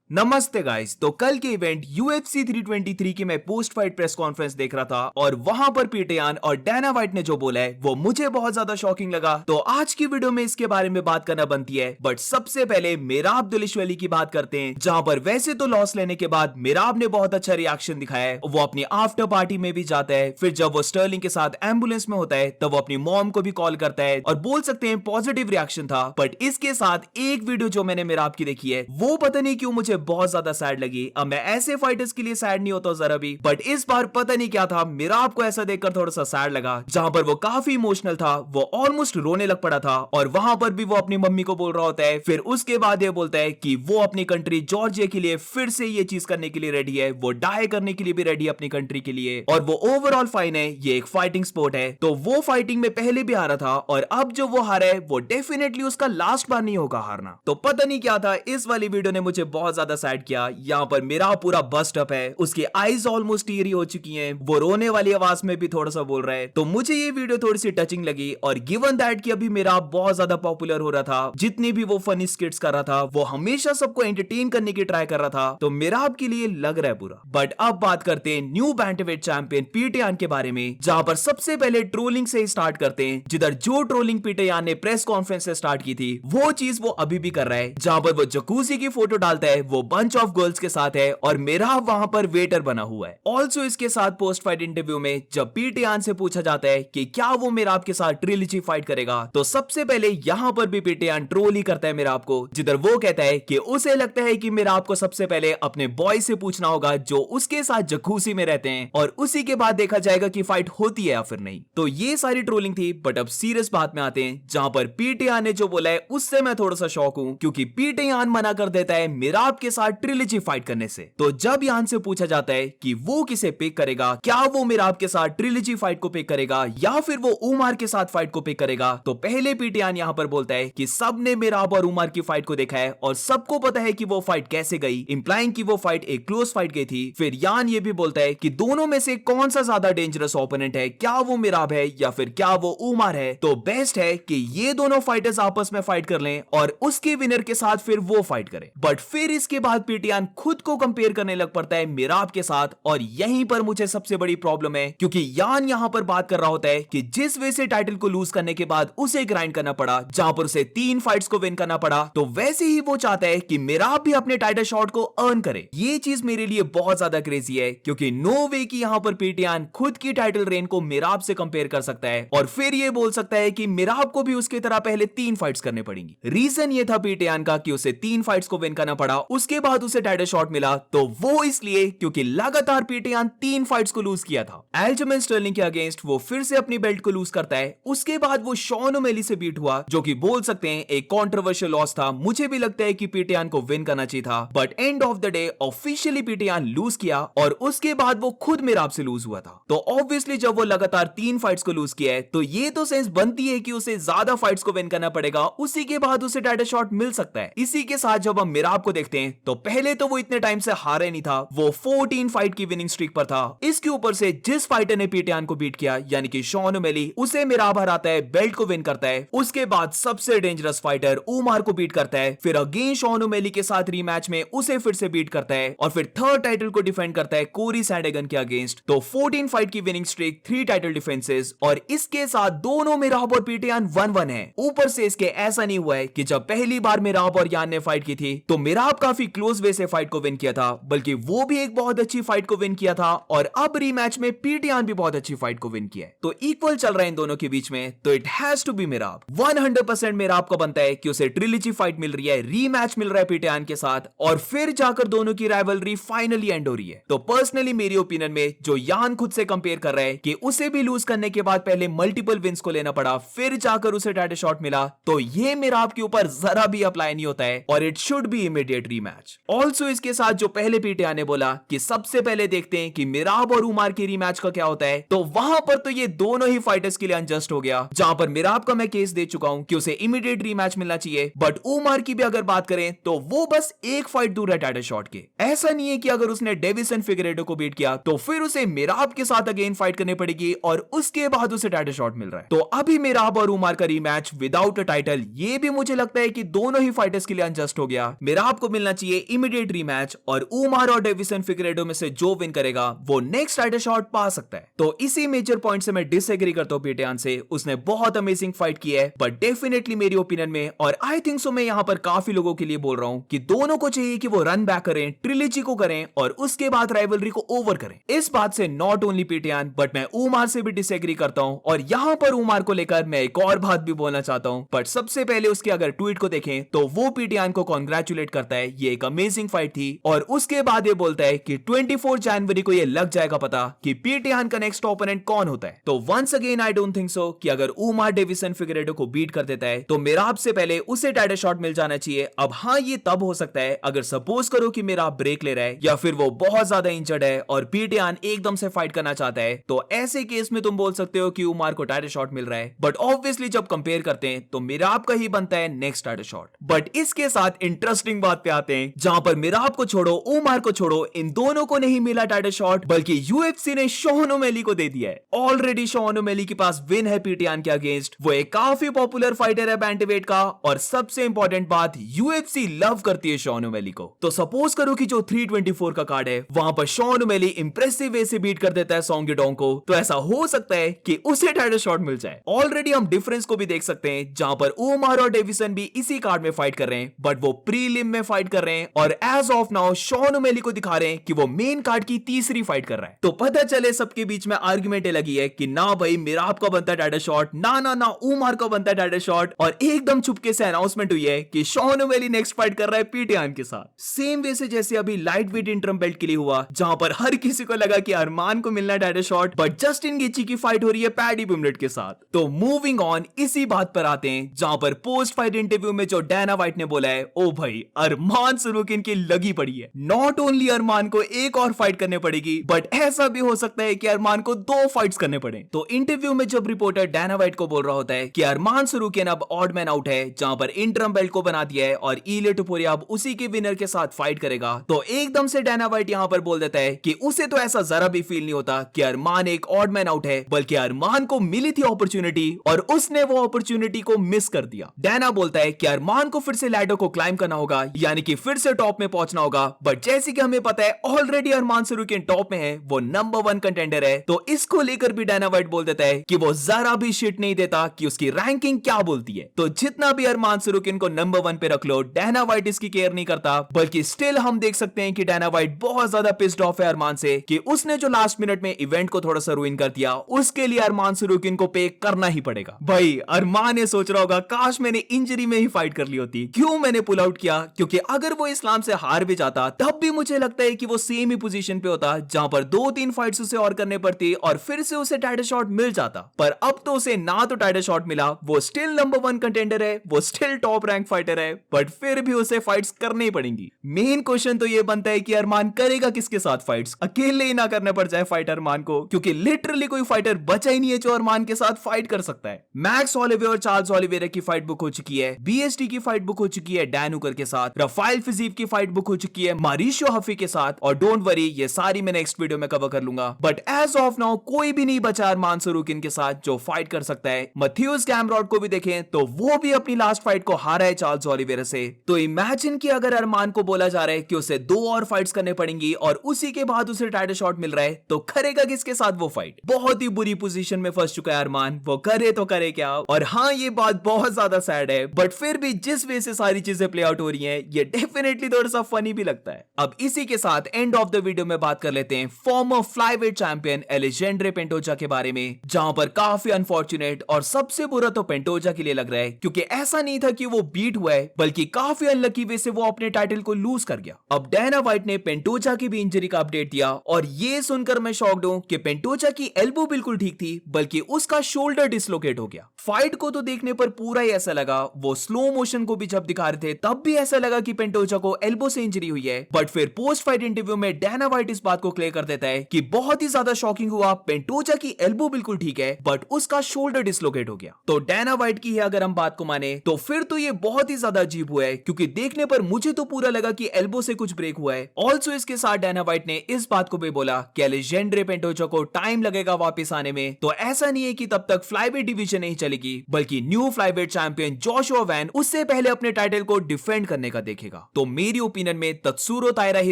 नमस्ते गाइस। तो कल के इवेंट UFC 323 की मैं पोस्ट फाइट प्रेस कॉन्फ्रेंस देख रहा था और वहां पर पीटर यान और डैना व्हाइट ने जो बोला है वो मुझे बहुत ज्यादा शॉकिंग लगा। तो आज की वीडियो में इसके बारे में बात करना बनती है, बट सबसे पहले मेराब दुलिशवली की बात करते हैं, जहां पर वैसे तो लॉस लेने के बाद मेराब ने बहुत अच्छा रिएक्शन दिखाया है। वो अपनी आफ्टर पार्टी में भी जाता है, फिर जब वो स्टर्लिंग के साथ एम्बुलेंस में होता है तब वो अपनी मॉम को भी कॉल करता है और बोल सकते हैं पॉजिटिव रिएक्शन था। बट इसके साथ एक वीडियो जो मैंने मेराब की देखी है वो पता नहीं क्यों मुझे बहुत ज्यादा सैड लगी। अब मैं ऐसे फाइटर्स के लिए सैड नहीं होता जरा भी, बट इस बार पता नहीं क्या था, मेरा आपको ऐसा देखकर थोड़ा सा सैड लगा। जहां पर वो काफी इमोशनल था, वो ऑलमोस्ट रोने लग पड़ा था और वहां पर भी वो अपनी मम्मी को बोल रहा होता है। फिर उसके बाद ये बोलता है कि वो अपनी कंट्री जॉर्जिया के लिए फिर से ये चीज करने के लिए रेडी है, वो डाई करने के लिए भी रेडी है अपनी कंट्री के लिए, और वो ओवरऑल फाइन है। ये एक फाइटिंग स्पोर्ट है, तो वो फाइटिंग में पहले भी हारा था और अब जो वो हारा है वो डेफिनेटली उसका लास्ट बार नहीं होगा हारना। तो पता नहीं क्या था, इस वाली वीडियो ने मुझे बहुत ज्यादा सैड किया। यहाँ पर मेरा पूरा बस्ट अप है, उसकी आईज ऑलमोस्ट टीयरी हो चुकी हैं, वो रोने वाली आवाज में भी थोड़ा सा बोल रहा है। तो मुझे ये वीडियो थोड़ी सी टचिंग लगी, और गिवन दैट कि अभी मेरा बहुत ज्यादा पॉपुलर हो रहा था, जितनी भी वो फनी स्किट्स कर रहा था, वो हमेशा सबको एंटरटेन करने की ट्राई कर रहा था, तो मेरा आपके लिए लग रहा है बुरा। बट अब बात करते हैं न्यू बैंटरवेट चैंपियन पीटर यान के बारे में, जहां पर सबसे पहले ट्रोलिंग से ही स्टार्ट करते हैं। जिधर जो ट्रोलिंग पीटर यान ने प्रेस कॉन्फ्रेंस से स्टार्ट की थी वो चीज वो अभी भी कर रहा है। जहां पर वो जकूजी की फोटो डालता है, वो बंच ऑफ गर्ल्स के साथ है और मेरा वहां पर वेटर बना हुआ है। ऑल्सो इसके साथ पोस्ट फाइट इंटरव्यू में जब पीटर यान से पूछा जाता है कि क्या वो मेराब के साथ ट्रिलॉजी फाइट करेगा, तो सबसे पहले यहां पर भी पीटर यान ट्रोल ही करता है मेराब को, जिधर वो कहता है कि उसे लगता है कि मेराब को सबसे पहले अपने बॉय से पूछना होगा जो उसके साथ जकूसी में रहते हैं, और उसी के बाद देखा जाएगा कि फाइट होती है या फिर नहीं। तो ये सारी ट्रोलिंग थी, बट अब सीरियस बात में आते हैं, जहां पर पीटर यान ने जो बोला है उससे मैं थोड़ा सा शॉक हूं, क्योंकि पीटर यान मना कर देता है मेराब के साथ ट्रिलॉजी फाइट करने से। तो जब यान से पूछा जाता है कि वो किसे पिक करेगा, क्या वो मेराब के साथ ट्रिलॉजी फाइट को पिक करेगा या फिर वो उमर के साथ फाइट को पिक करेगा, तो पहले पीटर यान यहां पर बोलता है कि सबने मेराब और उमर की फाइट को देखा है और सबको पता है कि वो फाइट कैसे गई, इंप्लाइंग कि वो फाइट एक क्लोज फाइट गई थी। फिर यान ये भी बोलता है कि दोनों में से कौन सा ज्यादा डेंजरस ओपोनेंट है, क्या वो मेराब है या फिर क्या वो उमर है, तो बेस्ट है कि ये दोनों फाइटर्स आपस में फाइट कर लें और उसके विनर के साथ फिर वो फाइट करे। बट फिर इसके बाद पीटर यान खुद को कंपेयर करने लग पड़ता है मेराब के साथ, और यहीं पर मुझे सबसे बड़ी प्रॉब्लम है, क्योंकि यान यहां पर बात कर रहा होता है कि जिस वे से टाइटल को लूज करने के बाद उसे ग्राइंड करना पड़ा, जहां पर उसे 3 फाइट्स को विन करना पड़ा, तो वैसे ही वो चाहता है कि मेराब भी अपने टाइटल शॉट को अर्न करे। ये चीज मेरे लिए बहुत ज्यादा क्रेजी है, क्योंकि नो वे कि यहां पर पीटर यान खुद की टाइटल रेन को मेराब से कंपेयर कर सकता है और फिर ये बोल सकता है कि मेराब को भी उसकी तरह पहले 3 फाइट्स करने पड़ेंगी। रीजन ये था पीटर यान का कि उसे 3 फाइट्स को विन करना पड़ा, उसके बाद उसे टाइटल शॉट मिला, तो वो इसलिए क्योंकि लगातार पीटर यान 3 फाइट्स को लूज किया था। एल्जमेन स्टर्लिंग के अगेंस्ट वो फिर से अपनी बेल्ट को लूज करता है, उसके बाद वो शॉन ओमेली से बीट हुआ, जो कि बोल सकते हैं एक कंट्रोवर्शियल लॉस था। मुझे भी लगता है कि पीटर यान को विन करना चाहिए था, but end of the day officially Peter यान लूज किया और उसके बाद वो खुद मेराब से लूज हुआ था। तो ऑब्वियसली जब वो लगातार 3 फाइट्स को लूज किया है, तो ये तो सेंस बनती है कि उसे ज्यादा फाइट्स को विन करना पड़ेगा, उसी के बाद उसे टाइटल शॉट मिल सकता है। इसी के साथ जब हम मेराब को देखते हैं, तो पहले तो वो इतने टाइम से हारे नहीं था, वो 14 फाइट की विनिंग स्ट्रीक पर था। इसके ऊपर से जिस फाइटर ने पीटर यान को बीट किया, यानी कि शॉन ओमेली, उसे मेराब हराता है, बेल्ट को विन करता है। उसके बाद सबसे डेंजरस फाइटर उमर को बीट करता है, फिर अगेन शॉन ओमेली के साथ रीमैच में उसे फिर से बीट करता है, और फिर थर्ड टाइटल को डिफेंड करता है कोरी सैंडहगन के अगेंस्ट। तो 14 फाइट की विनिंग स्ट्रीक, 3 टाइटल डिफेंसेस, और इसके साथ दोनों मेराब और पीटर यान 1-1 है। ऊपर से इसके ऐसा नहीं हुआ है कि जब पहली बार मेराब और यान ने फाइट की थी, तो मेराब काफी क्लोज वे से फाइट को विन किया था, बल्कि वो भी एक बहुत अच्छी फाइट को विन किया था, और अब रीमैच में पीटर यान भी बहुत अच्छी फाइट को विन किया है। तो इक्वल चल रहा है इन दोनों के बीच में, तो इट हैज टू बी मेराब। 100% मेराब को बनता है कि उसे ट्रिलॉजी फाइट मिल रही है, रीमैच मिल रहा है पीटर यान के साथ, और फिर जाकर दोनों की राइवलरी फाइनली एंड हो रही है। तो पर्सनली मेरी ओपिनियन में जो यान खुद से कंपेयर कर रहा है कि उसे भी लूज करने के बाद पहले मल्टीपल विंस को लेना पड़ा, फिर जाकर उसे टाइटल शॉट मिला, तो ये मेराब के ऊपर जरा भी अप्लाई नहीं होता है, और it should be immediate rematch. Also इसके साथ जो पहले पीटर यान ने बोला कि सबसे पहले देखते हैं कि मेराब और उमर की रीमैच का क्या होता है, तो वहां पर तो ये दोनों ही फाइटर्स के लिए अनजस्ट हो गया, जहां पर मेराब का मैं केस दे चुका हूं कि उसे इमीडिएट रीमैच मिलना चाहिए, बट उमर की भी अगर बात करें तो वो बस एक फाइट दूर है टाइटल शॉट के। ऐसा नहीं है कि अगर उसने डेविसन फिगरेडो को बीट किया तो फिर उसे मेराब के साथ अगेन फाइट करनी पड़ेगी और उसके बाद उसे टाइटल शॉट मिल रहा है। तो अभी मेराब और उमर का रीमैच विदाउट अ टाइटल, ये भी मुझे लगता है कि दोनों ही फाइटर्स के लिए अनजस्ट हो गया। मेराब को मिलना चाहिए इमीडिएट रीमैच और उमार और डेविसन फिगरेडो में से जो विन करेगा वो नेक्स्ट टाइटल शॉट पा सकता है। तो इसी मेजर पॉइंट से मैं डिसएग्री करता हूं पीटेयान से। उसने बहुत अमेजिंग फाइट की है, बट डेफिनेटली मेरी ओपिनियन में और आई थिंक सो मैं यहां पर काफी लोगों के लिए बोल रहा हूं कि दोनों को चाहिए कि वो रन बैक करें, ट्रिलॉजी को करें और उसके बाद राइवलरी को ओवर करें। इस बात से नॉट ओनली पीटेयान बट मैं उमार से भी डिसएग्री करता हूं और यहां पर उमार को लेकर मैं एक और बात भी बोलना चाहता हूं। बट सबसे पहले उसके अगर ट्वीट को देखें तो वो पीटेयान को कॉन्ग्रेचुलेट करता है, ये एक अमेजिंग फाइट थी, और उसके बाद ये बोलता है कि 24 जनवरी को ये लग जाएगा पता कि पीटेयान का नेक्स्ट ओपोनेंट कौन होता है। तो once again I don't think so कि अगर उमार डेविसन फिगरेडो को बीट कर देता है तो मेराब से पहले उसे टाइटल शॉट मिल जाना चाहिए। अब हाँ, ये तब हो सकता है अगर सपोज करो कि मेराब ब्रेक ले रहा है या फिर वो बहुत ज्यादा इंजर्ड है और पीटेयान एकदम से फाइट करना चाहता है, तो ऐसे केस में तुम बोल सकते हो कि उमार को टाइटल शॉट मिल रहा है। बट ऑब्वियसली जब कंपेयर करते हैं तो मेराब का ही बनता है नेक्स्ट टाइटल शॉट। बट इसके साथ इंटरेस्टिंग बात पे आते हैं जहां पर मेराब को छोड़ो, उमार को छोड़ो, इन दोनों को नहीं मिला टाइटल शॉट, बल्कि यूएफसी ने शॉन ओमेली को दे दिया है। ऑलरेडी शॉन ओमेली के पास विन है पीटेयान के अगेंस्ट। वो एक काफी पॉपुलर फाइटर है बैंटवेट का, और सबसे इंपॉर्टेंट बात, यूएफसी लव करती है शॉन ओमेली को। तो सपोज करो कि जो 324 का कार्ड है वहां पर शॉन ओमेली इंप्रेसिव वे से बीट कर देता है सॉन्ग यडोंग को, तो ऐसा हो सकता है कि उसे टाइटल शॉट मिल जाए। ऑलरेडी हम डिफरेंस को भी देख सकते हैं जहां पर उमार और डेविसन भी इसी कार्ड में फाइट कर रहे हैं, बट वो प्रीलिम में फाइट कर रहे हैं और as of now Sean O'Malley को दिखा रहे हैं कि वो मेन कार्ड की तीसरी फाइट कर रहा है। तो पता चले सबके बीच में आर्गुमेंट लगी है कि ना भाई मेराब का बनता है टाइटल शॉट, ना ना ना उमार का बनता है टाइटल शॉट, और एकदम चुपके से अनाउंसमेंट हुई है कि शॉन ओमेली नेक्स्ट फाइट कर रहा है पीटेयान के साथ। सेम वे से जैसे अभी लाइट वेट इंटरम बेल्ट के लिए हुआ जहां पर हर किसी को लगा कि अरमान को मिलना है टाइटल शॉट, बट जस्टिन गेची की फाइट हो रही है पैडी पिम्बलेट के साथ। तो मूविंग ऑन, इसी बात पर आते हैं जहां पर पोस्ट फाइट इंटरव्यू में जो डायना वाइट ने बोला है, ओ भाई अरमान सरूकिन की लगी पड़ी है। नॉट ओनली अरमान को एक और फाइट करने पड़ेगी, बट ऐसा भी हो सकता है कि अरमान को 2 फाइट्स करने पड़े। तो इंटरव्यू में जब रिपोर्टर डायना वाइट को बोल रहा होता है कि अरमान सरूकिन अब ऑड मैन आउट है, जहां पर इंटरम बेल्ट को बना दिया है और इलिया टुपुरिया अब उसी के विनर के साथ फाइट करेगा, तो एकदम से डायना वाइट यहां पर बोल देता है कि उसे तो ऐसा जरा भी फील नहीं होता कि अरमान एक ऑड मैन आउट है, बल्कि अरमान को मिली थी अपॉर्चुनिटी और उसने वो अपॉर्चुनिटी को मिस कर दिया। डायना बोलता है कि अरमान को फिर से लैडर को क्लाइंब करना होगा, यानी कि फिर से टॉप में पहुंचना होगा, बट जैसे कि हमें पता है ऑलरेडी अरमान सरूकिन टॉप में है, वो नंबर 1 कंटेंडर है। तो इसको लेकर भी डायना वाइट बोल देता है कि वो जरा भी शिट नहीं देता कि उसकी रैंकिंग क्या बोलती है। तो जितना भी अरमान सरूकिन को नंबर 1 पे रख लो, डायना वाइट इसकी केयर नहीं करता, बल्कि स्टिल हम देख सकते हैं कि डायना वाइट बहुत ज्यादा पिस्ड ऑफ है अरमान से कि उसने जो लास्ट मिनट में इवेंट को थोड़ा सा रुइन कर दिया, उसके लिए अरमान सरूकिन को पे करना ही पड़ेगा। भाई अरमान ये सोच रहा होगा काश मैंने इंजरी में ही फाइट कर ली होती, क्यों मैंने पुल आउट किया, क्योंकि अगर वो इस्लाम से हार भी जाता तब भी मुझे लगता है कि वो सेम ही पोजीशन पे होता जहां पर 2-3 फाइट्स उसे और करने पड़ती और फिर से उसे टाइटल शॉट मिल जाता। पर अब तो उसे ना तो टाइटल शॉट मिला, वो स्टिल नंबर 1 कंटेंडर है, वो स्टिल टॉप रैंक फाइटर है, बट फिर भी उसे फाइट्स करनी पड़ेंगी। मेन क्वेश्चन तो ये बनता है कि अरमान करेगा किसके साथ फाइट्स, अकेले ही ना करना पड़ जाए फाइट अरमान को, क्योंकि लिटरली कोई फाइटर बचा ही नहीं है जो अरमान के साथ फाइट कर सकता है। मैक्स ऑलिवे और चार्ल्स ऑलिवेरा की फाइट बुक हो चुकी है, बीएसटी की फाइट बुक हो चुकी है डैन हुकर के साथ, रफाइल फिजीव की फाइट बुक हो चुकी है मारिशो हफी के साथ, और डोंट वरी ये सारी मैं नेक्स्ट वीडियो में कवर कर लूंगा। बट एज ऑफ नाउ कोई भी नहीं बचा अरमान सरूकिन के साथ जो फाइट कर सकता है। मैथ्यूज कैमरॉड को भी देखें तो वो भी अपनी लास्ट फाइट को हारा है चार्ल्स ऑलिवेरा से। तो इमेजिन कि अगर अरमान को बोला जा रहा है कि उसे 2 और फाइट्स करने पड़ेंगी और उसी के बाद उसे टाइटल शॉट मिल रहा है, तो करेगा किसके साथ वो फाइट? बहुत ही बुरी पोजीशन में फंस चुका है अरमान, वो करे तो करे क्या। और हाँ, ये बात बहुत ज्यादा सैड है, बट फिर भी जिस वे से सारी चीजें प्ले आउट हो रही हैं, ये डेफिनेटली थोड़ा सा फनी भी लगता है। अब इसी के साथ एंड ऑफ द वीडियो में बात कर लेते हैं फॉर्मर फ्लाईवेट चैंपियन एलेजेंड्रे पेंटोजा के बारे में, जहां पर काफी अनफॉर्चुनेट और सबसे बुरा तो पेंटोजा के लिए लग रहा है, क्योंकि ऐसा नहीं था कि वो बीट हुआ है, बल्कि काफी अनलकी वे से वो अपने टाइटल को लूज कर गया। अब डायना वाइट ने पेंटोजा की भी इंजरी का अपडेट दिया, और ये सुनकर मैं शॉक्ड हूं कि पेंटोजा की एल्बो बिल्कुल ठीक थी, बल्कि उसका शोल्डर डिसलोकेट हो गया। फाइट को तो देखने पर पूरा ही ऐसा लगा, वो स्लो मोशन को भी जब दिखा रहे थे तब भी ऐसा लगा कि पेंटोजा को एल्बो से इंजरी हुई है। बट फिर पोस्ट फाइट इंटरव्यू में डायना वाइट इस बात को क्लियर कर देता है कि बहुत ही ज्यादा शॉकिंग हुआ, पेंटोजा की एल्बो बिल्कुल ठीक है, बट उसका शोल्डर डिसलोकेट हो गया। तो डायना वाइट की अगर हम बात को माने तो फिर तो ये बहुत ही ज्यादा अजीब हुआ है, क्योंकि देखने पर मुझे तो पूरा लगा कि एल्बो से कुछ ब्रेक हुआ है। ऑल्सो इसके साथ डायना वाइट ने इस बात को भी बोला कि एलेजेंड्रे पेंटोजा को टाइम लगेगा वापस आने में, तो ऐसा नहीं है कि तब तक फ्लाईवेट डिवीजन नहीं चलेगी, बल्कि new flyweight champion Joshua Van उससे पहले अपने टाइटल को डिफेंड करने का देखेगा। तो मेरी ओपिनियन में तत्सुरो ताइरा ही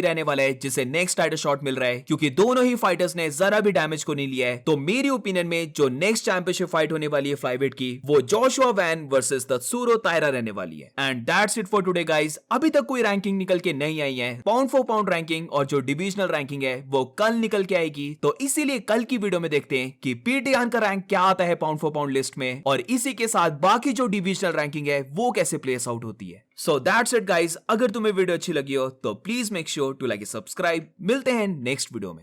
रहने वाला है जिसे नेक्स्ट टाइटल शॉट मिल रहा है, क्योंकि दोनों ही फाइटर्स ने जरा भी डैमेज को नहीं लिया है। तो मेरी ओपिनियन में जो नेक्स्ट चैंपियनशिप फाइट होने वाली है फ्लाईवेट की, वो जोशुआ वैन वर्सेस तत्सुरो ताइरा रहने वाली है। And that's it for today guys. अभी तक कोई रैंकिंग निकल के नहीं आई है, पाउंड फॉर पाउंड रैंकिंग और जो डिविजनल रैंकिंग है वो कल निकल के आएगी। तो इसीलिए कल की वीडियो में देखते हैं कि पीटीआन का रैंक क्या आता है पाउंड फॉर पाउंड लिस्ट में, और इसी के साथ बाकी जो डिविजनल रैंकिंग है वो कैसे प्लेस आउट होती है। So that's it guys. अगर तुम्हें वीडियो अच्छी लगी हो तो please make sure to like subscribe. मिलते हैं नेक्स्ट वीडियो में।